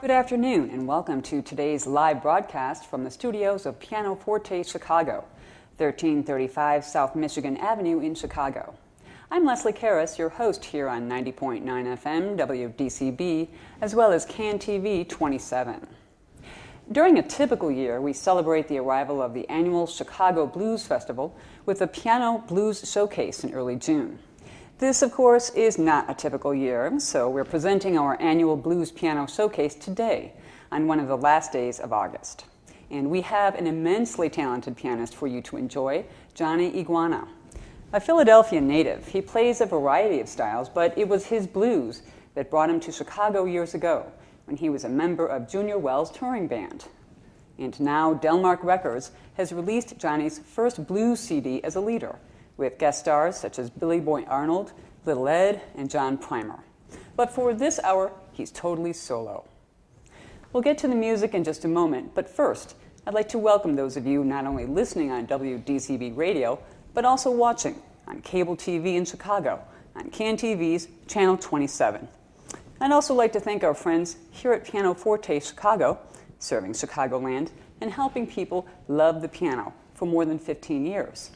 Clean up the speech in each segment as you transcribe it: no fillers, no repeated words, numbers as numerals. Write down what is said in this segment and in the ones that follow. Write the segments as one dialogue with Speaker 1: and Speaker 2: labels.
Speaker 1: Good afternoon and welcome to today's live broadcast from the studios of PianoForte Chicago, 1335 South Michigan Avenue in Chicago. I'm Leslie Karras, your host here on 90.9 FM WDCB, as well as CAN TV 27. During a typical year, we celebrate the arrival of the annual Chicago Blues Festival with the Piano Blues Showcase in early June. This, of course, is not a typical year, so we're presenting our annual Blues Piano Showcase today on one of the last days of August. And we have an immensely talented pianist for you to enjoy, Johnny Iguana. A Philadelphia native, he plays a variety of styles, but it was his blues that brought him to Chicago years ago when he was a member of Junior Wells' touring band. And now Delmark Records has released Johnny's first blues CD as a leader, with guest stars such as Billy Boy Arnold, Little Ed, and John Primer. But for this hour, he's totally solo. We'll get to the music in just a moment, but first, I'd like to welcome those of you not only listening on WDCB radio, but also watching on cable TV in Chicago, on CAN TV's Channel 27. I'd also like to thank our friends here at PianoForte Chicago, serving Chicagoland and helping people love the piano for more than 15 years.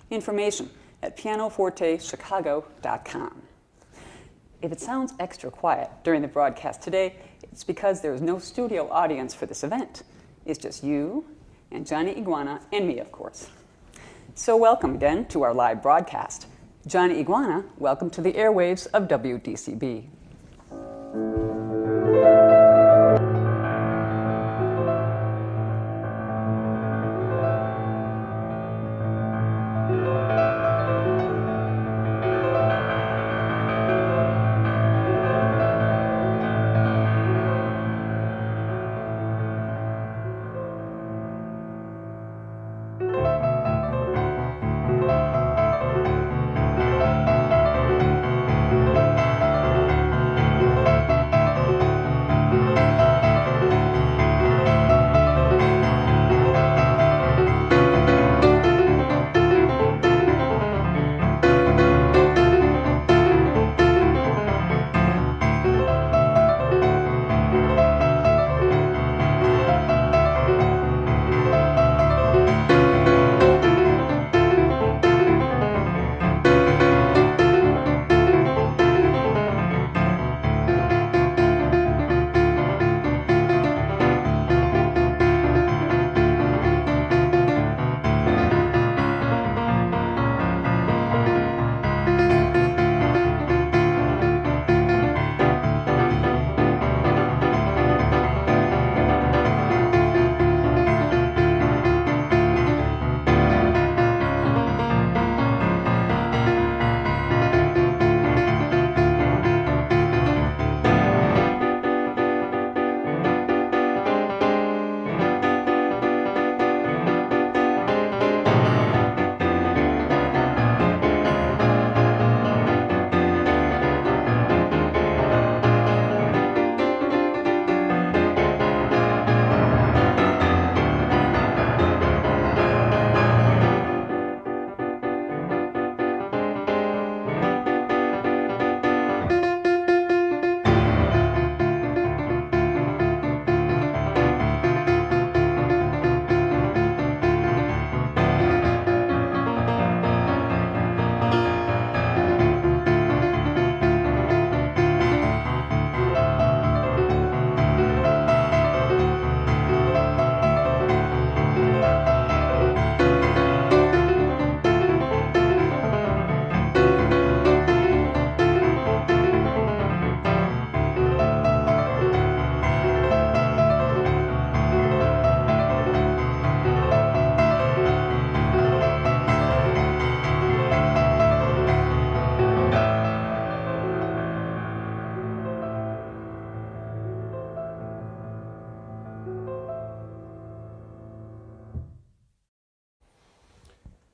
Speaker 1: Information at pianofortechicago.com. If it sounds extra quiet during the broadcast today, it's because there is no studio audience for this event. It's just you and Johnny Iguana and me, of course. So welcome again to our live broadcast. Johnny Iguana, welcome to the airwaves of WDCB.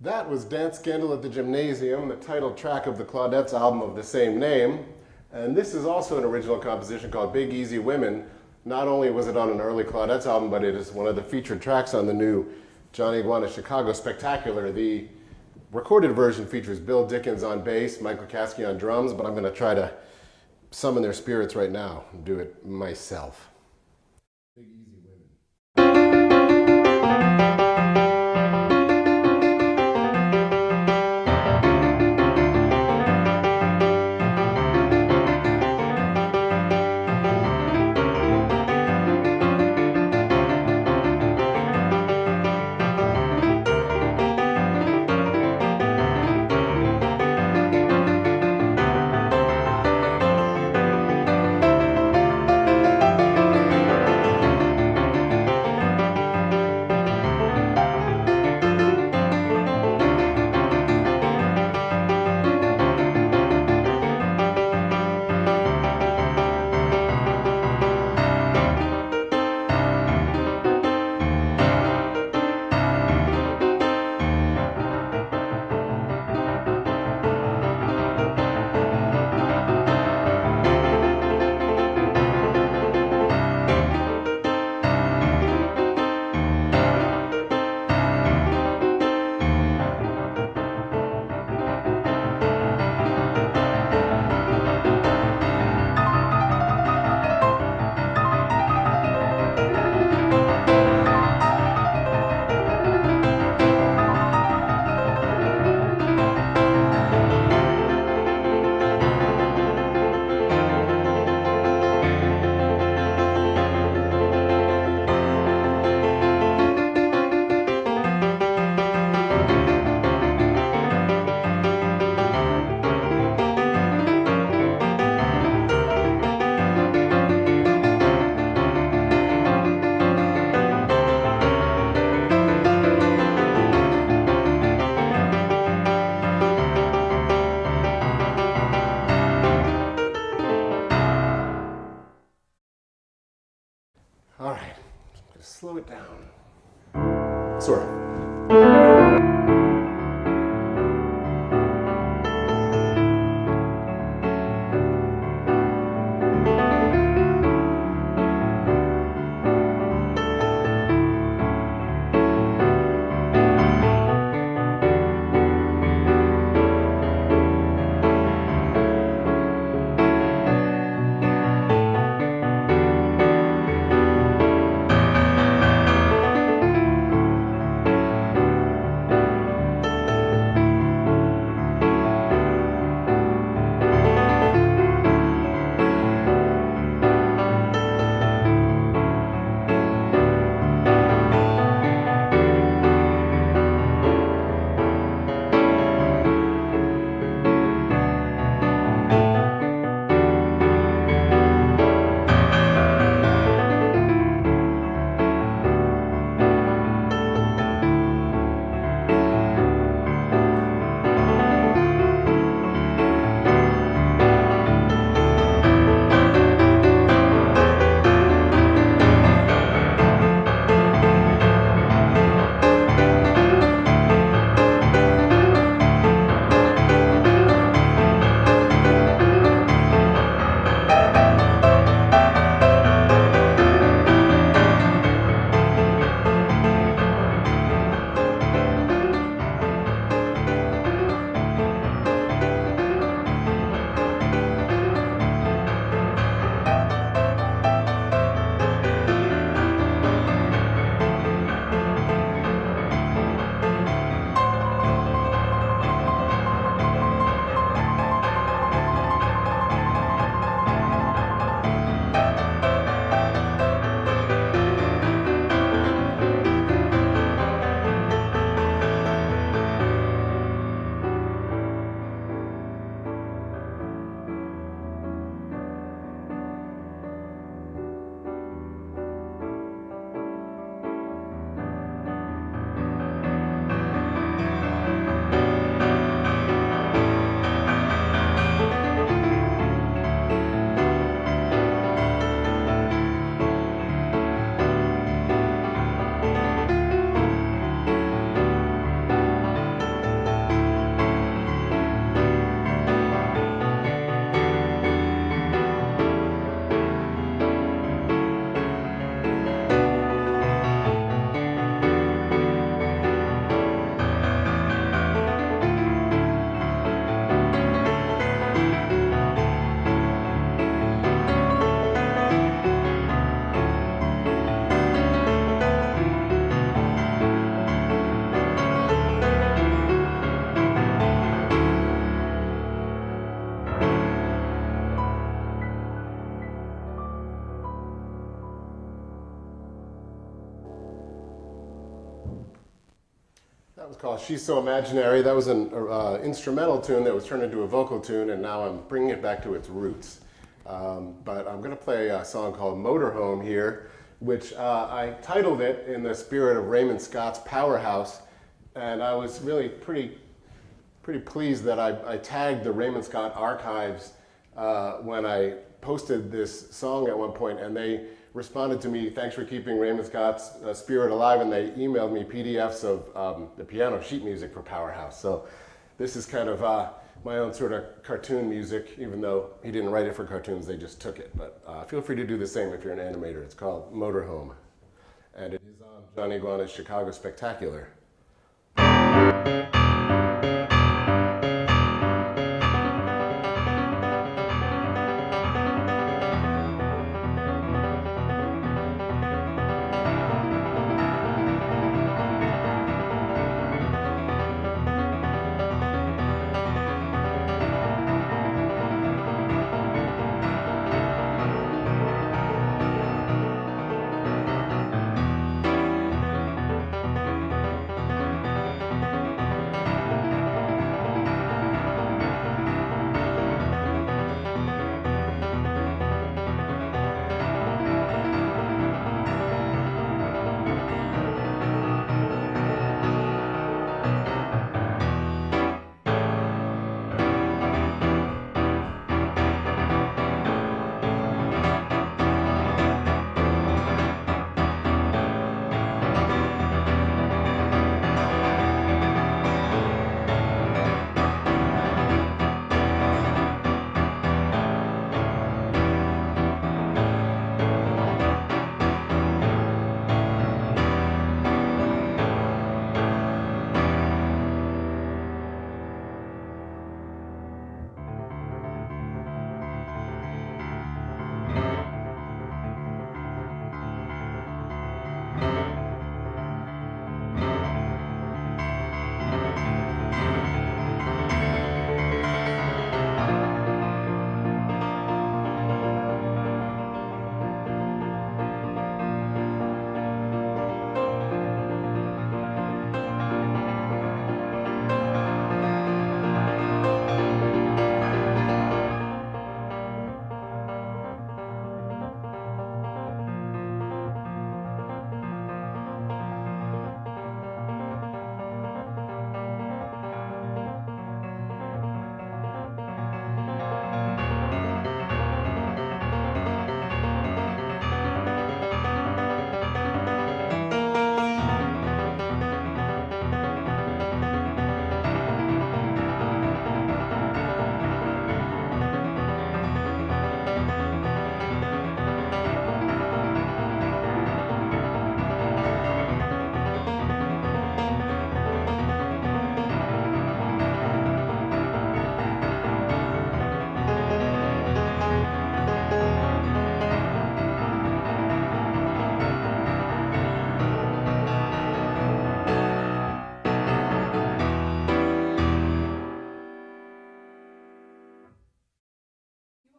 Speaker 2: That was Dance Scandal at the Gymnasium, the title track of the Claudettes album of the same name. And this is also an original composition called Big Easy Women. Not only was it on an early Claudettes album, but it is one of the featured tracks on the new Johnny Iguana Chicago Spectacular. The recorded version features Bill Dickens on bass, Mike McCaskey on drums, but I'm going to try to summon their spirits right now and do it myself. Big Easy Women. All right, I'm going to slow it down. Sort of. was called She's So Imaginary. That was an instrumental tune that was turned into a vocal tune, and now I'm bringing it back to its roots. But I'm going to play a song called Motorhome here, which I titled it in the spirit of Raymond Scott's Powerhouse, and I was really pretty pleased that I tagged the Raymond Scott archives when I posted this song at one point, and they responded to me, thanks for keeping Raymond Scott's spirit alive, and they emailed me PDFs of the piano sheet music for Powerhouse. So this is kind of my own sort of cartoon music, even though he didn't write it for cartoons, they just took it. But feel free to do the same if you're an animator. It's called Motorhome, and it is on Johnny Iguana's Chicago Spectacular.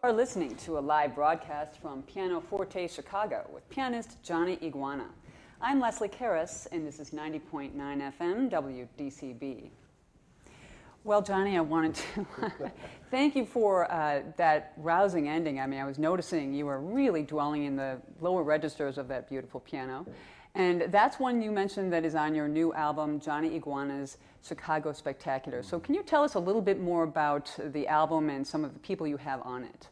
Speaker 1: You are listening to a live broadcast from PianoForte Chicago with pianist Johnny Iguana. I'm Leslie Karras, and this is 90.9 FM WDCB. Well, Johnny, I wanted to thank you for that rousing ending. I mean, I was noticing you were really dwelling in the lower registers of that beautiful piano. And that's one you mentioned that is on your new album, Johnny Iguana's Chicago Spectacular. So can you tell us a little bit more about the album and some of the people you have on it?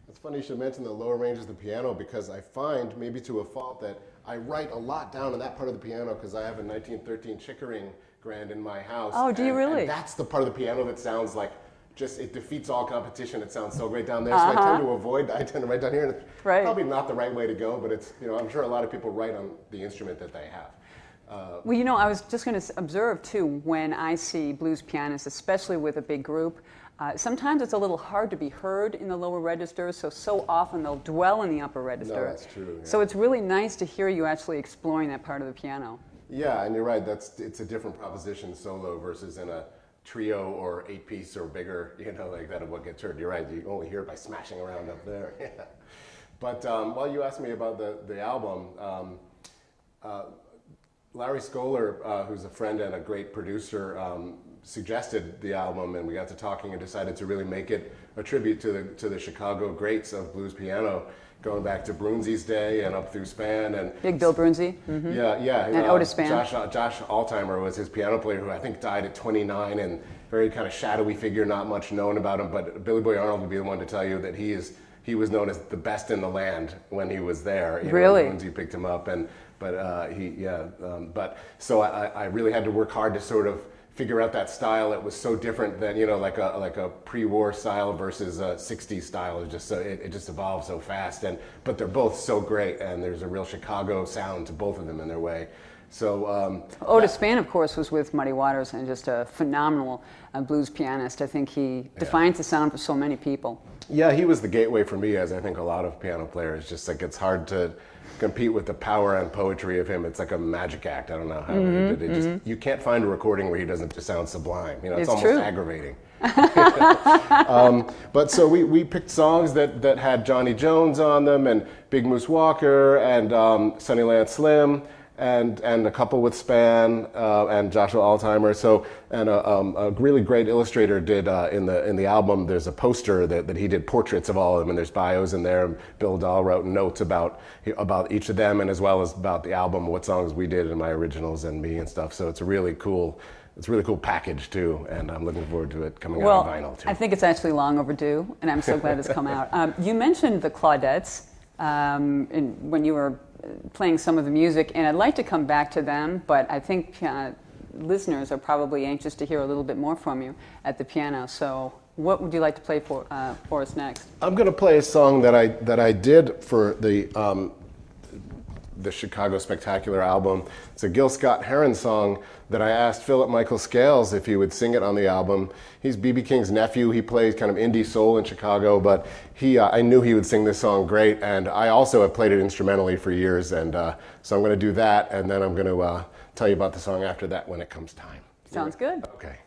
Speaker 2: It's funny you should mention the lower ranges of the piano, because I find, maybe to a fault, that I write a lot down on that part of the piano because I have a 1913 Chickering grand in my house.
Speaker 1: Oh, do you really?
Speaker 2: And that's the part of the piano that sounds like it defeats all competition. It sounds so great down there. So I tend to avoid, I tend to write down here, and it's probably not the right way to go, but it's, I'm sure a lot of people write on the instrument that they have.
Speaker 1: Well, I was just going to observe too, when I see blues pianists, especially with a big group, sometimes it's a little hard to be heard in the lower registers, so often they'll dwell in the upper register.
Speaker 2: No, that's true. Yeah.
Speaker 1: So it's really nice to hear you actually exploring that part of the piano.
Speaker 2: Yeah, and you're right. It's a different proposition solo versus in a trio or 8-piece or bigger, like that of what gets heard. You're right. You only hear it by smashing around up there. Yeah. But while you asked me about the album, Larry Scholar, who's a friend and a great producer, suggested the album, and we got to talking and decided to really make it a tribute to the Chicago greats of blues piano, going back to Brunzi's day and up through Spann and
Speaker 1: Big Bill Brunzi. Mm-hmm.
Speaker 2: Yeah.
Speaker 1: And Otis Spann.
Speaker 2: Josh Altimer was his piano player, who I think died at 29, and very kind of shadowy figure, not much known about him. But Billy Boy Arnold would be the one to tell you that he was known as the best in the land when he was there.
Speaker 1: Really?
Speaker 2: Brunzi picked him up, so I really had to work hard to sort of figure out that style. It was so different than like a pre-war style versus a 60s style. It just evolved so fast, but they're both so great, and there's a real Chicago sound to both of them in their way. So
Speaker 1: Otis Spann, of course, was with Muddy Waters and just a phenomenal blues pianist. I think he defines the sound for so many people.
Speaker 2: Yeah, he was the gateway for me, as I think a lot of piano players. Just like it's hard to compete with the power and poetry of him. It's like a magic act. I don't know how he did it. You can't find a recording where he doesn't just sound sublime. It's almost
Speaker 1: true.
Speaker 2: Aggravating. But so we picked songs that had Johnny Jones on them, and Big Moose Walker, and Sunnyland Slim, and a couple with Spann and Joshua Altimer. So, and a really great illustrator did in the album. There's a poster that he did portraits of all of them, and there's bios in there. Bill Dahl wrote notes about each of them, and as well as about the album, what songs we did and my originals and me and stuff. So it's a really cool package too, and I'm looking forward to it coming out on vinyl too.
Speaker 1: I think it's actually long overdue, and I'm so glad it's come out. You mentioned the Claudettes when you were playing some of the music, and I'd like to come back to them, but I think listeners are probably anxious to hear a little bit more from you at the piano. So what would you like to play for us next? I'm
Speaker 2: going to play a song that I did for the Chicago Spectacular album. It's a Gil Scott-Heron song that I asked Philip Michael Scales if he would sing it on the album. He's B.B. King's nephew. He plays kind of indie soul in Chicago, but I knew he would sing this song great, and I also have played it instrumentally for years, and so I'm going to do that, and then I'm going to tell you about the song after that when it comes time.
Speaker 1: Sounds good.
Speaker 2: Okay.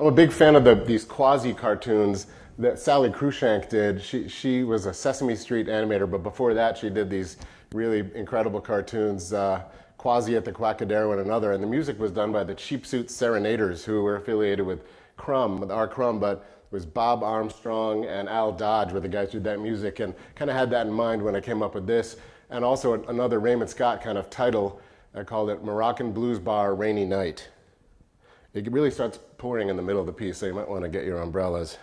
Speaker 2: I'm a big fan of these quasi-cartoons that Sally Cruikshank did. She was a Sesame Street animator, but before that she did these really incredible cartoons, Quasi at the Quackadero and another, and the music was done by the Cheap Suit Serenaders, who were affiliated with R. Crumb, but it was Bob Armstrong and Al Dodge were the guys who did that music, and kind of had that in mind when I came up with this. And also another Raymond Scott kind of title. I called it Moroccan Blues Bar Rainy Night. It really starts pouring in the middle of the piece, so you might want to get your umbrellas.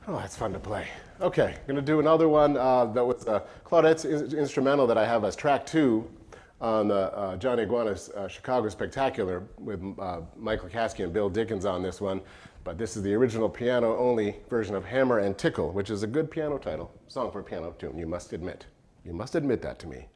Speaker 2: Oh, that's fun to play. Okay, I'm going to do another one that was a Claudette's instrumental that I have as track 2 on the Johnny Iguana's Chicago Spectacular with Michael Kasky and Bill Dickens on this one. But this is the original piano-only version of Hammer and Tickle, which is a good piano title. Song for a piano tune, you must admit. You must admit that to me.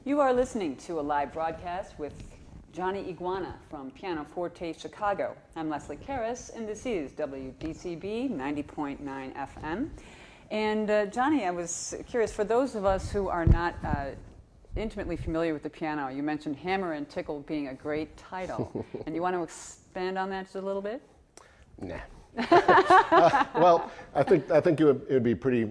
Speaker 1: You are listening to a live broadcast with Johnny Iguana from PianoForte Chicago. I'm Leslie Karras, and this is WDCB 90.9 FM. And Johnny, I was curious, for those of us who are not intimately familiar with the piano, you mentioned Hammer and Tickle being a great title. And you want to expand on that just a little bit?
Speaker 2: Nah. Well, I think it would be pretty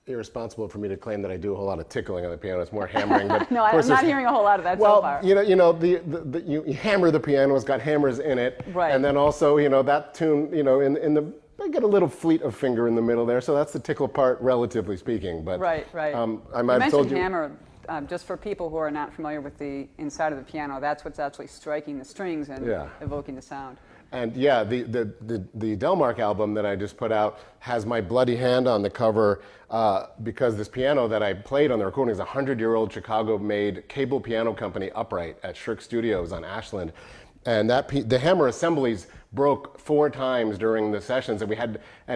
Speaker 2: irresponsible for me to claim that I do a whole lot of tickling on the piano. It's more hammering. But
Speaker 1: no, I'm not hearing a whole lot of that so far.
Speaker 2: Well, you hammer the piano. It's got hammers in it,
Speaker 1: right?
Speaker 2: And then also, that tune, I get a little fleet of finger in the middle there, so that's the tickle part, relatively speaking. But
Speaker 1: right.
Speaker 2: I might have told you.
Speaker 1: Hammer. Just for people who are not familiar with the inside of the piano, that's what's actually striking the strings and evoking the sound.
Speaker 2: And yeah, the Delmark album that I just put out has my bloody hand on the cover because this piano that I played on the recording is a 100-year-old Chicago-made cable piano company, Upright, at Shirk Studios on Ashland. And the hammer assemblies broke 4 times during the sessions, and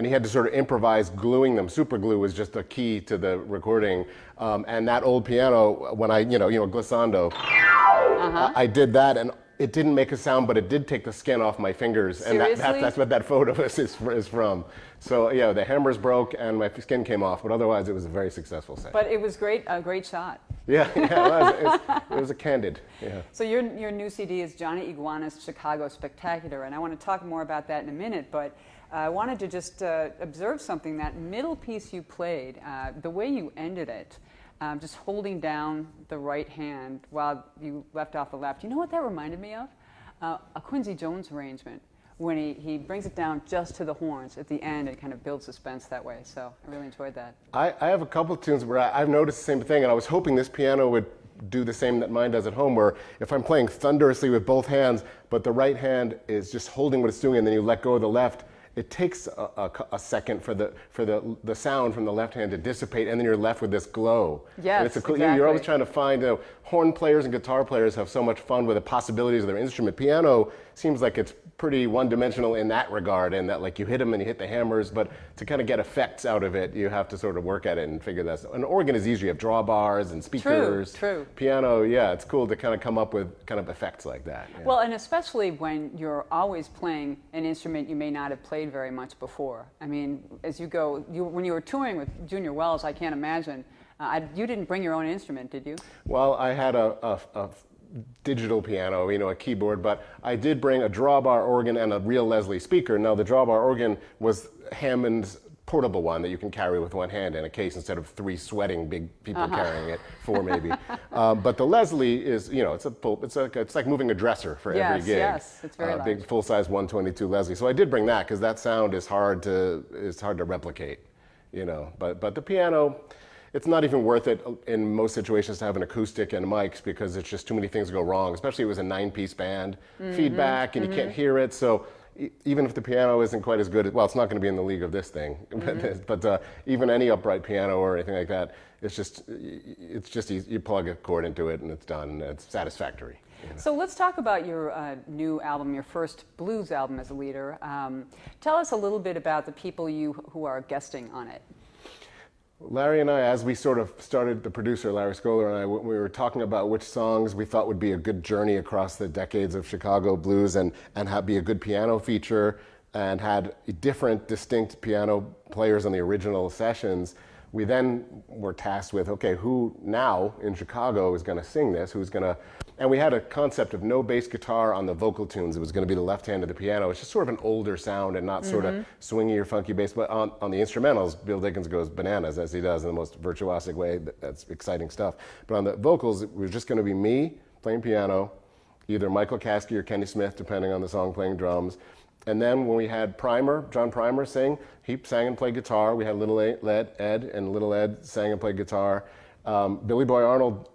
Speaker 2: he had to sort of improvise gluing them. Super glue was just a key to the recording. And that old piano, when glissando, I did that, and it didn't make a sound, but it did take the skin off my fingers.
Speaker 1: Seriously?
Speaker 2: And that's what that photo is from. So yeah, the hammers broke and my skin came off, but otherwise it was a very successful session.
Speaker 1: But it was a great shot.
Speaker 2: Yeah, it was a candid. Yeah.
Speaker 1: So your new CD is Johnny Iguana's Chicago Spectacular, and I want to talk more about that in a minute, but I wanted to just observe something. That middle piece you played, the way you ended it, just holding down the right hand while you left off the left. You know what that reminded me of? A Quincy Jones arrangement, when he brings it down just to the horns at the end and kind of builds suspense that way. So I really enjoyed that. I
Speaker 2: have a couple of tunes where I've noticed the same thing, and I was hoping this piano would do the same that mine does at home, where if I'm playing thunderously with both hands, but the right hand is just holding what it's doing, and then you let go of the left, it takes a second for the sound from the left hand to dissipate, and then you're left with this glow.
Speaker 1: Yes,
Speaker 2: exactly.
Speaker 1: Exactly.
Speaker 2: You're always trying to find, horn players and guitar players have so much fun with the possibilities of their instrument. Piano seems like it's pretty one-dimensional in that regard, and that like you hit them and you hit the hammers, but to kind of get effects out of it, you have to sort of work at it and figure that out. An organ is easy. You have drawbars and speakers.
Speaker 1: True.
Speaker 2: Piano, yeah, it's cool to kind of come up with kind of effects like that. Yeah.
Speaker 1: Well, and especially when you're always playing an instrument you may not have played very much before. I mean, as you go, when you were touring with Junior Wells, I can't imagine. You didn't bring your own instrument, did you?
Speaker 2: Well, I had a digital piano, a keyboard, but I did bring a drawbar organ and a real Leslie speaker. Now, the drawbar organ was Hammond's portable one that you can carry with one hand in a case instead of 3 sweating big people carrying it, 4 maybe. But the Leslie is, it's like moving a dresser for every gig.
Speaker 1: Yes, it's very large.
Speaker 2: Big full-size 122 Leslie. So I did bring that because that sound is hard to replicate, But the piano, it's not even worth it in most situations to have an acoustic and mics because it's just too many things go wrong, especially if it was a 9-piece band. Feedback and you can't hear it. So even if the piano isn't quite as good, it's not going to be in the league of this thing. But even any upright piano or anything like that, it's just easy. You plug a chord into it and it's done. And it's satisfactory.
Speaker 1: So let's talk about your new album, your first blues album as a leader. Tell us a little bit about the people who are guesting on it.
Speaker 2: Larry and I, as we sort of started, the producer, Larry Scholar, and I, we were talking about which songs we thought would be a good journey across the decades of Chicago blues and be a good piano feature and had different, distinct piano players on the original sessions. We then were tasked with, okay, who now in Chicago is going to sing this? And we had a concept of no bass guitar on the vocal tunes. It was going to be the left hand of the piano. It's just sort of an older sound and not sort of swingy or funky bass. But on the instrumentals, Bill Dickens goes bananas, as he does in the most virtuosic way. That's exciting stuff. But on the vocals, it was just going to be me playing piano, either Michael Caskey or Kenny Smith, depending on the song, playing drums. And then when we had John Primer sing, he sang and played guitar. We had Little Ed, and Little Ed sang and played guitar. Billy Boy Arnold,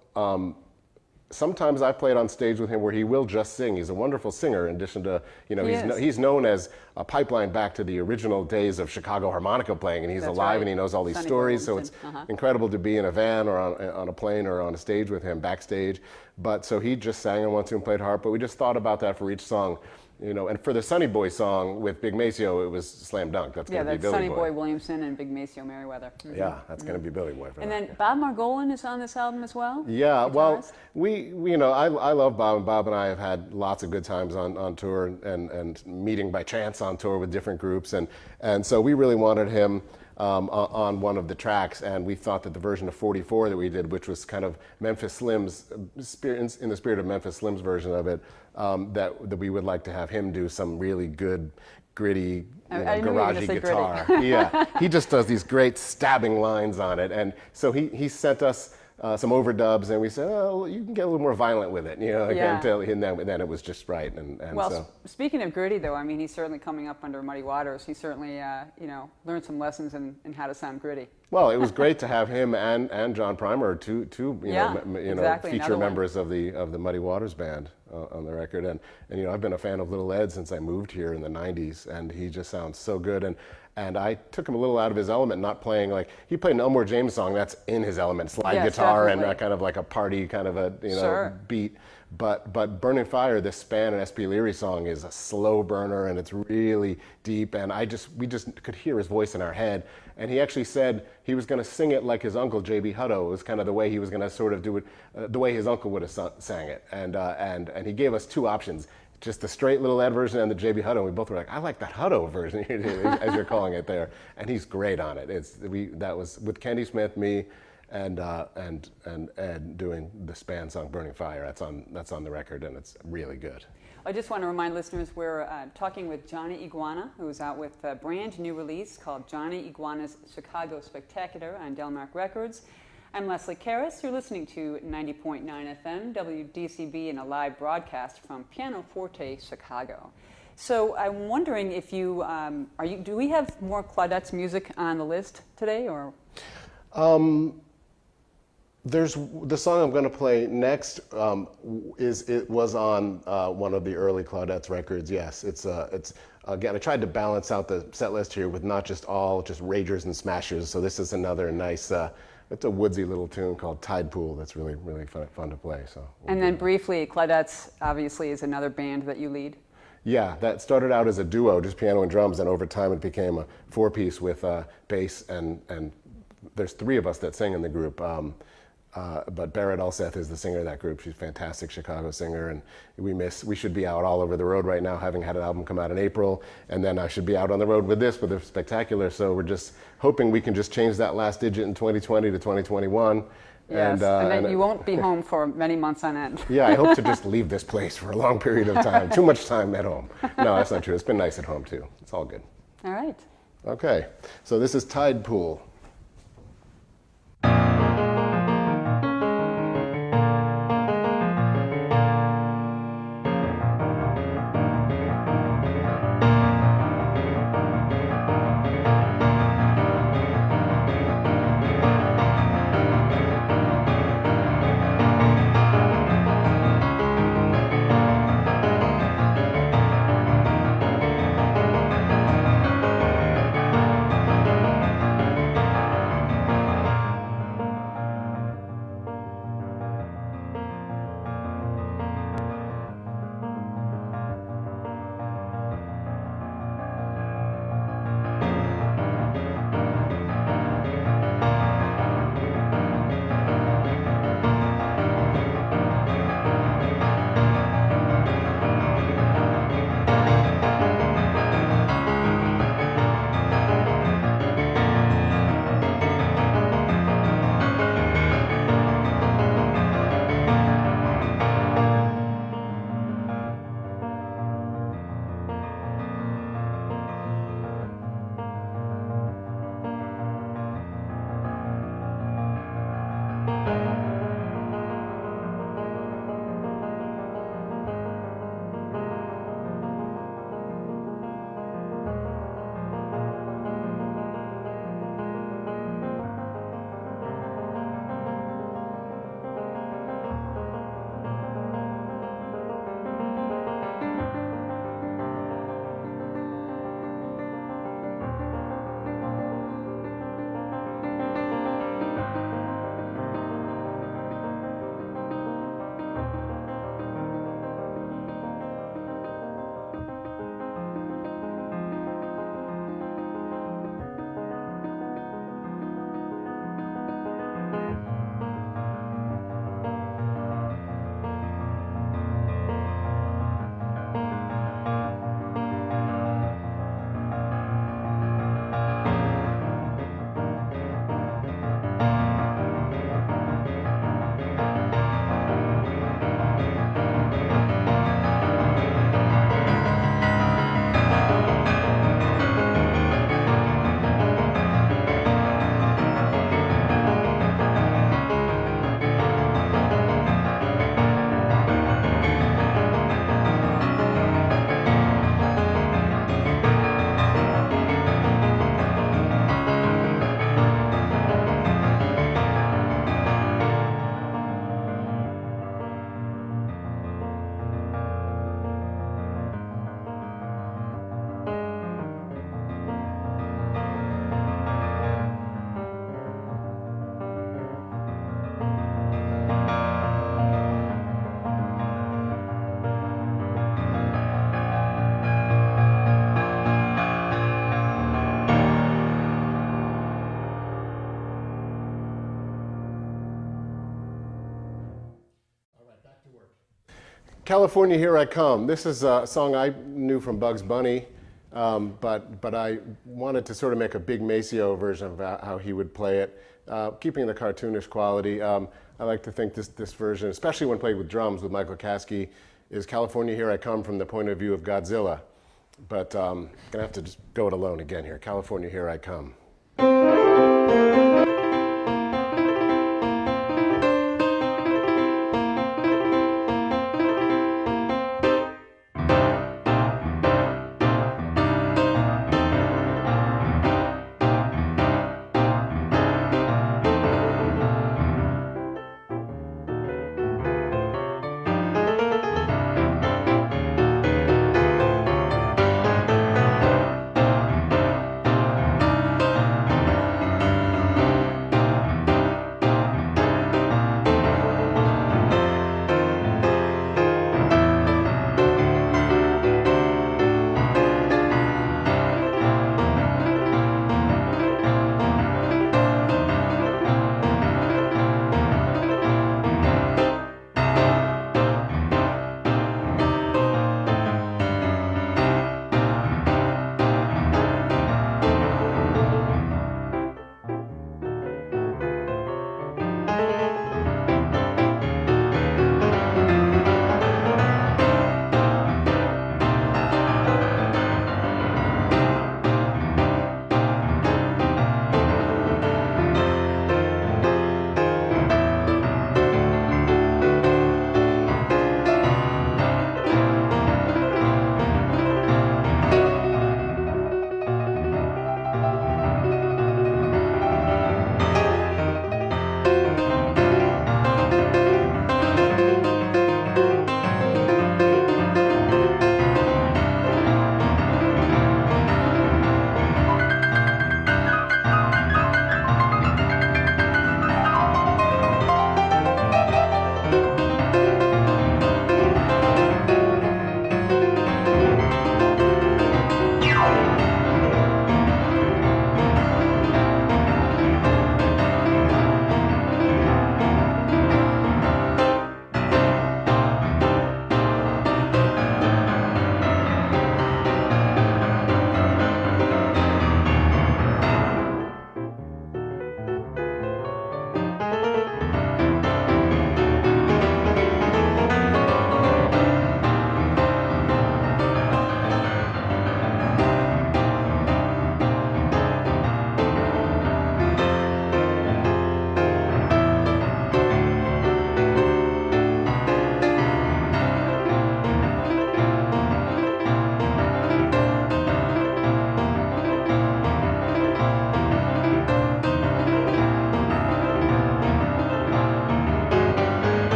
Speaker 2: sometimes I played on stage with him where he will just sing. He's a wonderful singer in addition to, he's known as a pipeline back to the original days of Chicago harmonica playing, and he's alive and he knows all these stories. So it's incredible to be in a van or on a plane or on a stage with him backstage. But so he just sang and went to and played harp, but we just thought about that for each song. and for the Sonny Boy song with Big Maceo, it was slam dunk. That's going to be Billy
Speaker 1: Sonny
Speaker 2: Boy.
Speaker 1: Boy Williamson and Big Maceo Merriweather.
Speaker 2: Yeah, that's going to be Billy Boy.
Speaker 1: And then Bob Margolin is on this album as well?
Speaker 2: Yeah, well,
Speaker 1: guitarist?
Speaker 2: I love Bob, and Bob and I have had lots of good times on tour and meeting by chance on tour with different groups, and so we really wanted him on one of the tracks, and we thought that the version of 44 that we did, which was kind of Memphis Slim's, in the spirit of Memphis Slim's version of it, that we would like to have him do some really good, gritty, garagey guitar. Yeah, he just does these great stabbing lines on it, and so he sent us some overdubs, and we said, oh, you can get a little more violent with it, and then it was just right. And
Speaker 1: well,
Speaker 2: so.
Speaker 1: Speaking of gritty, though, I mean, he's certainly coming up under muddy waters. He certainly, learned some lessons in how to sound gritty.
Speaker 2: Well, it was great to have him and John Primer, two
Speaker 1: exactly.
Speaker 2: feature members of the Muddy Waters band on the record, and I've been a fan of Little Ed since I moved here in the '90s, and he just sounds so good. And I took him a little out of his element, not playing he played an Elmore James song that's in his element, slide guitar,
Speaker 1: definitely.
Speaker 2: and kind of like a party kind of a
Speaker 1: Sure.
Speaker 2: beat. But Burning Fire, this Span and S.P. Leary song, is a slow burner, and it's really deep, and we just could hear his voice in our head. And he actually said he was going to sing it like his uncle J.B. Hutto. It was kind of the way he was going to sort of do it, the way his uncle would have sang it. And he gave us two options: just the straight Little Ed version and the J.B. Hutto. And we both were like, I like that Hutto version, as you're calling it there. And he's great on it. That was with Kenny Smith, me, and Ed doing the Span song "Burning Fire." That's on the record, and it's really good.
Speaker 1: I just want to remind listeners we're talking with Johnny Iguana, who's out with a brand new release called Johnny Iguana's Chicago Spectacular on Delmark Records. I'm Leslie Karras. You're listening to 90.9 FM WDCB in a live broadcast from PianoForte Chicago. So I'm wondering if do we have more Claudette's music on the list today, or?
Speaker 2: There's the song I'm going to play next. It was on one of the early Claudette's records. Yes, it's again. I tried to balance out the set list here with not just ragers and smashers. So this is another nice. It's a woodsy little tune called Tide Pool. That's really fun to play. So.
Speaker 1: And then briefly, Claudette's obviously is another band that you lead.
Speaker 2: Yeah, that started out as a duo, just piano and drums, and over time it became a four-piece with bass and there's three of us that sing in the group. But Barrett Ulseth is the singer of that group. She's a fantastic Chicago singer, and we should be out all over the road right now, having had an album come out in April, and then I should be out on the road with the Spectacular. So we're just hoping we can just change that last digit in 2020 to 2021.
Speaker 1: Yes, and then you won't be home for many months on end.
Speaker 2: Yeah, I hope to just leave this place for a long period of time. Too much time at home. No, that's not true. It's been nice at home too. It's all good.
Speaker 1: All right.
Speaker 2: Okay, so this is Tide Pool. California, Here I Come. This is a song I knew from Bugs Bunny, but I wanted to sort of make a big Maceo version of how he would play it, keeping the cartoonish quality. I like to think this version, especially when played with drums with Michael Kasky, is California, Here I Come from the point of view of Godzilla. But I'm going to have to just go it alone again here. California, Here I Come.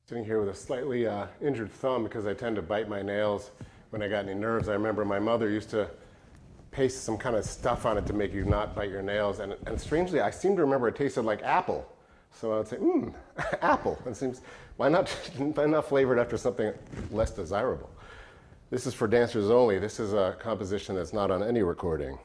Speaker 2: Sitting here with a slightly injured thumb because I tend to bite my nails when I got any nerves. I remember my mother used to paste some kind of stuff on it to make you not bite your nails. And strangely, I seem to remember it tasted like apple. So I would say, apple. It seems, why not flavor it after something less desirable? This is for dancers only. This is a composition that's not on any recording.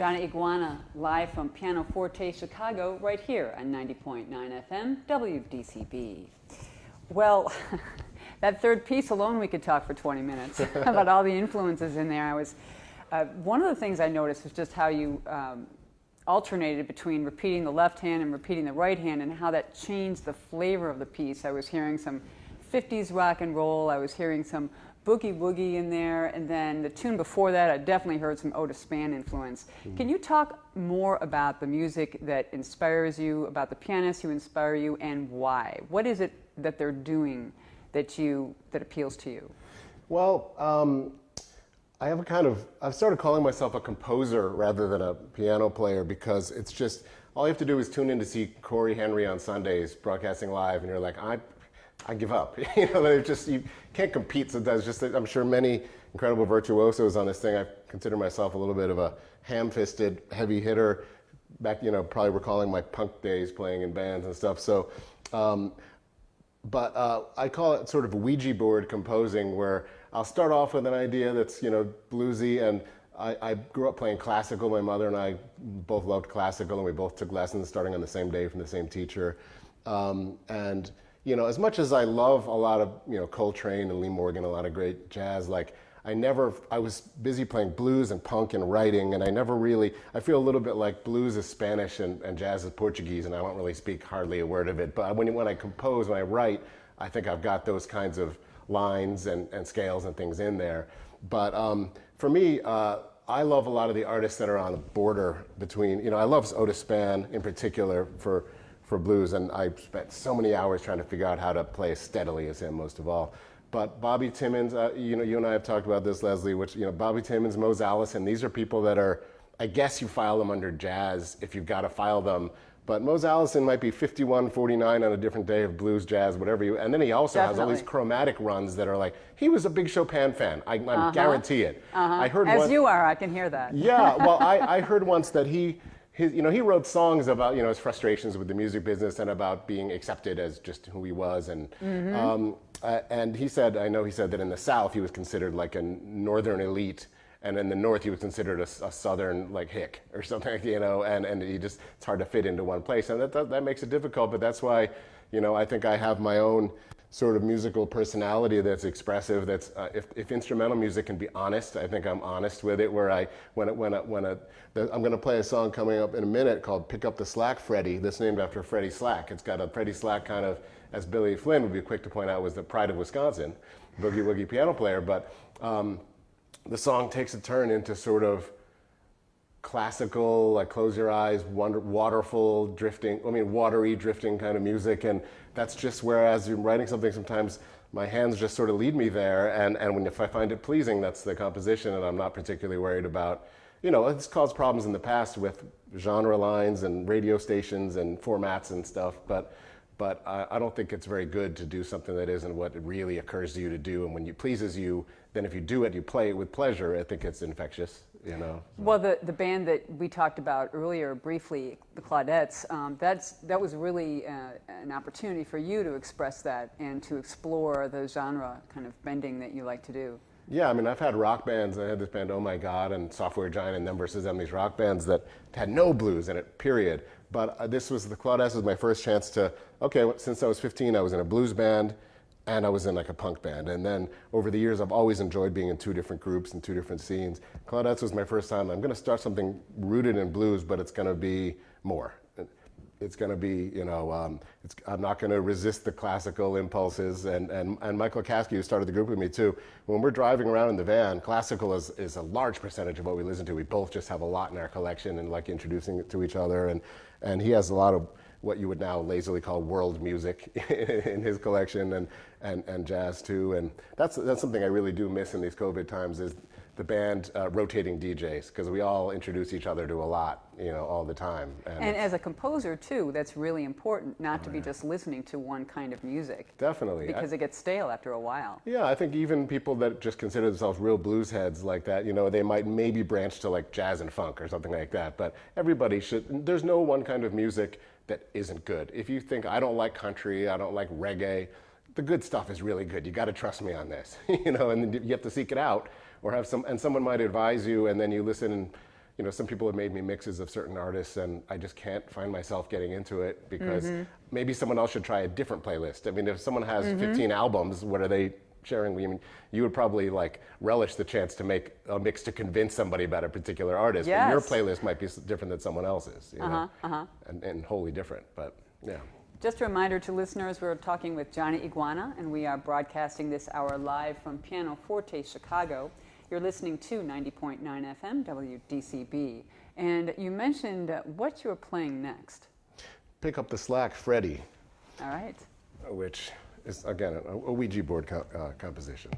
Speaker 1: Johnny Iguana, live from PianoForte Chicago, right here on 90.9 FM, WDCB. Well, that third piece alone, we could talk for 20 minutes about all the influences in there. One of the things I noticed was just how you alternated between repeating the left hand and repeating the right hand, and how that changed the flavor of the piece. I was hearing some 50s rock and roll, I was hearing some boogie woogie in there, and then the tune before that I definitely heard some Otis Spann influence. Can you talk more about the music that inspires you, about the pianists who inspire you, and why? What is it that they're doing that appeals to you?
Speaker 2: Well, I've started calling myself a composer rather than a piano player, because it's just, all you have to do is tune in to see Corey Henry on Sundays broadcasting live, and you're like, I give up. You can't compete sometimes. Just that I'm sure many incredible virtuosos on this thing. I consider myself a little bit of a ham-fisted heavy hitter. Back, probably recalling my punk days playing in bands and stuff. So, but I call it sort of Ouija board composing, where I'll start off with an idea that's bluesy, and I grew up playing classical. My mother and I both loved classical, and we both took lessons starting on the same day from the same teacher, and as much as I love a lot of, Coltrane and Lee Morgan, a lot of great jazz, I was busy playing blues and punk and writing, and I feel a little bit like blues is Spanish and jazz is Portuguese, and I don't really speak hardly a word of it. But when I compose, when I write, I think I've got those kinds of lines and scales and things in there. But for me, I love a lot of the artists that are on the border between, I love Otis Spann in particular for blues, and I spent so many hours trying to figure out how to play as steadily as him, most of all. But Bobby Timmons, you and I have talked about this, Leslie, which, Bobby Timmons, Mose Allison, these are people that are, I guess you file them under jazz if you've got to file them. But Mose Allison might be 51-49 on a different day of blues, jazz, whatever and then he also has all these chromatic runs that are like, he was a big Chopin fan, I guarantee it. I heard
Speaker 1: you are, I can hear that.
Speaker 2: Yeah, well, I heard once that he wrote songs about his frustrations with the music business and about being accepted as just who he was, and he said that in the South he was considered like a northern elite, and in the North he was considered a southern like hick or something, and it's hard to fit into one place, and that makes it difficult. But that's why I think I have my own sort of musical personality that's expressive. That's if instrumental music can be honest, I think I'm honest with it. Where I'm going to play a song coming up in a minute called "Pick Up the Slack, Freddie." That's named after Freddie Slack. It's got a Freddie Slack kind of, as Billy Flynn would be quick to point out, was the pride of Wisconsin, boogie woogie piano player. But the song takes a turn into sort of classical, like close your eyes, watery drifting kind of music, and that's just where, as you're writing something, sometimes my hands just sort of lead me there, and if I find it pleasing, that's the composition, and I'm not particularly worried about, it's caused problems in the past with genre lines and radio stations and formats and stuff, but I don't think it's very good to do something that isn't what it really occurs to you to do, and when it pleases you, then if you do it, you play it with pleasure. I think it's infectious,
Speaker 1: Well, the band that we talked about earlier briefly, the Claudettes, that was really an opportunity for you to express that and to explore the genre kind of bending that you like to do.
Speaker 2: Yeah, I've had rock bands. I had this band, Oh My God, and Software Giant, and Them Versus Them, these rock bands that had no blues in it, period. But the Claudettes was my first chance to, since I was 15, I was in a blues band, and I was in like a punk band. And then over the years, I've always enjoyed being in two different groups and two different scenes. Claudettes was my first time. I'm going to start something rooted in blues, but it's going to be more. It's going to be, I'm not going to resist the classical impulses. And Michael Kasky, who started the group with me too, when we're driving around in the van, classical is a large percentage of what we listen to. We both just have a lot in our collection and like introducing it to each other. And he has a lot of what you would now lazily call world music in his collection, and jazz too. And that's something I really do miss in these COVID times, is the band rotating DJs, because we all introduce each other to a lot, all the time.
Speaker 1: And as a composer too, that's really important, not to be just listening to one kind of music.
Speaker 2: Definitely.
Speaker 1: Because it gets stale after a while.
Speaker 2: Yeah, I think even people that just consider themselves real blues heads like that, they might maybe branch to like jazz and funk or something like that. But everybody should, there's no one kind of music that isn't good. If you think, I don't like country, I don't like reggae, the good stuff is really good. You got to trust me on this, and you have to seek it out, or have someone might advise you, and then you listen, and some people have made me mixes of certain artists, and I just can't find myself getting into it because maybe someone else should try a different playlist. I mean, if someone has 15 albums, what are they sharing? I mean, you would probably relish the chance to make a mix to convince somebody about a particular artist, but your playlist might be different than someone else's, and wholly different, but yeah.
Speaker 1: Just a reminder to listeners, we're talking with Johnny Iguana, and we are broadcasting this hour live from PianoForte Chicago. You're listening to 90.9 FM WDCB. And you mentioned what you're playing next.
Speaker 2: Pick Up the Slack, Freddie.
Speaker 1: All right.
Speaker 2: Which is, again, a Ouija board composition.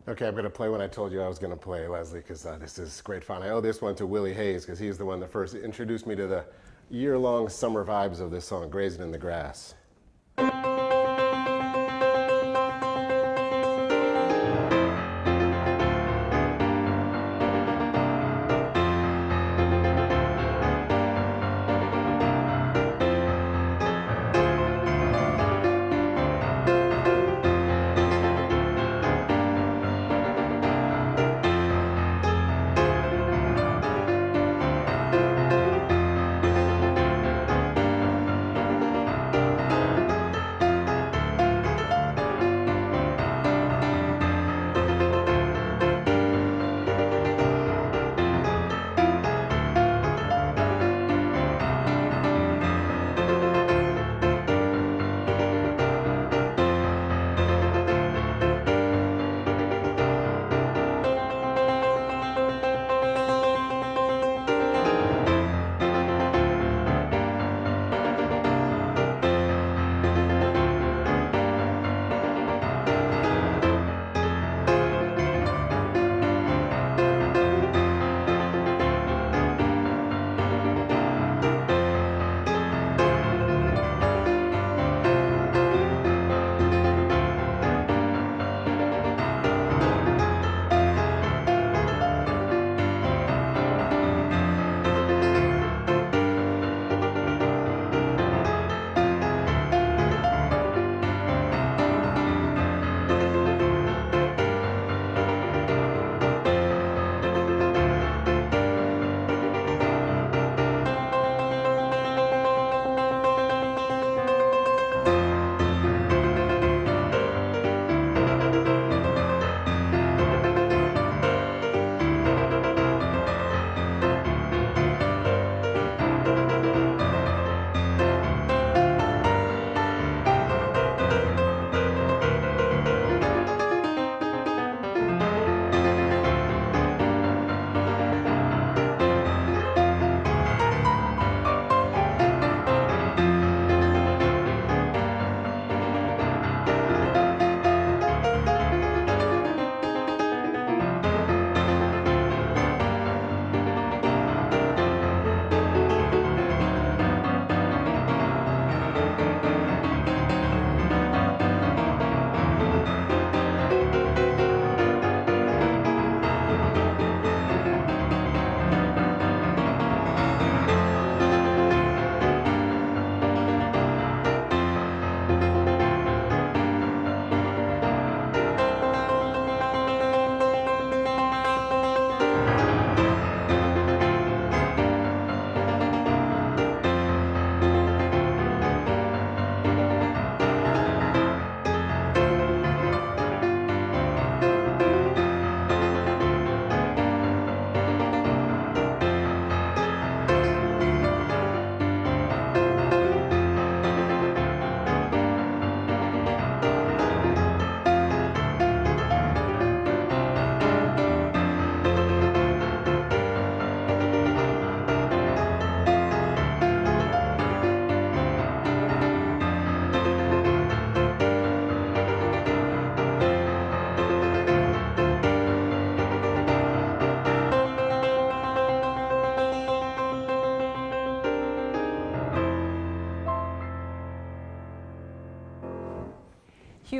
Speaker 2: Okay, I'm going to play when I told you I was going to play, Leslie, because this is great fun. I owe this one to Willie Hayes, because he's the one that first introduced me to the year-long summer vibes of this song, Grazing in the Grass.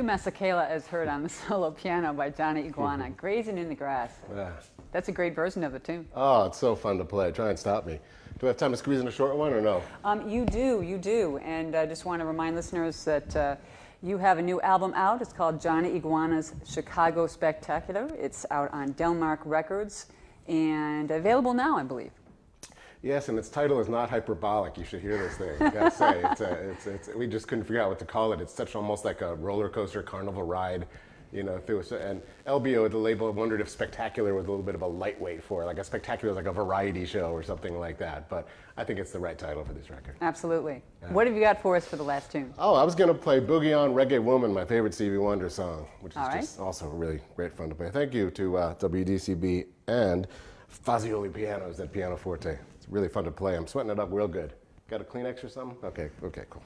Speaker 1: Masakela is heard on the solo piano by Johnny Iguana, Grazing in the Grass.
Speaker 2: Yeah.
Speaker 1: That's a great version of the tune.
Speaker 2: Oh, it's so fun to play. Try and stop me. Do I have time to squeeze in a short one or no?
Speaker 1: You do. And I just want to remind listeners that you have a new album out. It's called Johnny Iguana's Chicago Spectacular. It's out on Delmark Records and available now, I believe.
Speaker 2: Yes, and its title is not hyperbolic. You should hear this thing. I gotta say, we just couldn't figure out what to call it. It's such almost like a roller coaster carnival ride, you know. And LBO, the label, wondered if spectacular was a little bit of a lightweight for it. Like a spectacular is like a variety show or something like that. But I think it's the right title for this record.
Speaker 1: Absolutely. What have you got for us for the last tune?
Speaker 2: Oh, I was gonna play Boogie On Reggae Woman, my favorite Stevie Wonder song, which is
Speaker 1: All right.
Speaker 2: just also really great fun to play. Thank you to WDCB and Fazioli Pianos at PianoForte. It's really fun to play. I'm sweating it up real good. Got a Kleenex or something? Okay, cool.